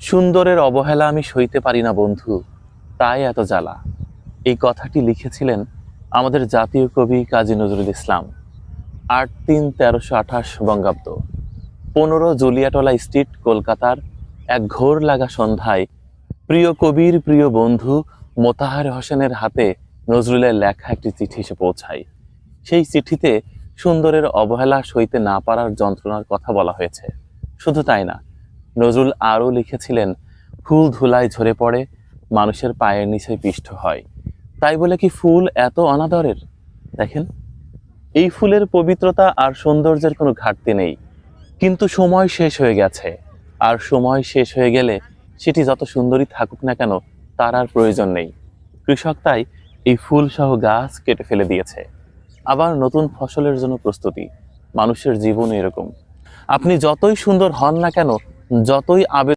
সুন্দরের অবহেলা আমি সইতে পারি না বন্ধু, তাই এত জ্বালা। এই কথাটি লিখেছিলেন আমাদের জাতীয় কবি কাজী নজরুল ইসলাম। ৮-৩-১৩২৮ বঙ্গাব্দ। ১৫ জুলিয়াটলা স্ট্রিট, কলকাতার এক ঘোর লাগা সন্ধ্যায় প্রিয় কবির প্রিয় বন্ধু মোতাহার হোসেনের হাতে নজরুলের লেখা একটি চিঠি এসে পৌঁছায়। সেই চিঠিতে সুন্দরের অবহেলা সইতে না পারার যন্ত্রণার কথা বলা হয়েছে। শুধু তাই না, নজরুল আরও লিখেছিলেন, ফুল ধুলায় ঝরে পড়ে, মানুষের পায়ের নিচে পিষ্ট হয়। তাই বলে কি ফুল এত অনাদরের? দেখেন, এই ফুলের পবিত্রতা আর সৌন্দর্যের কোনো ঘাটতি নেই, কিন্তু সময় শেষ হয়ে গেছে। আর সময় শেষ হয়ে গেলে সেটি যত সুন্দরই থাকুক না কেন, তার আর প্রয়োজন নেই। কৃষক তাই এই ফুল সহ গাছ কেটে ফেলে দিয়েছে। আবার নতুন ফসলের জন্য প্রস্তুতি। মানুষের জীবন এরকম। আপনি যতই সুন্দর হন না কেন, যতই আবেগ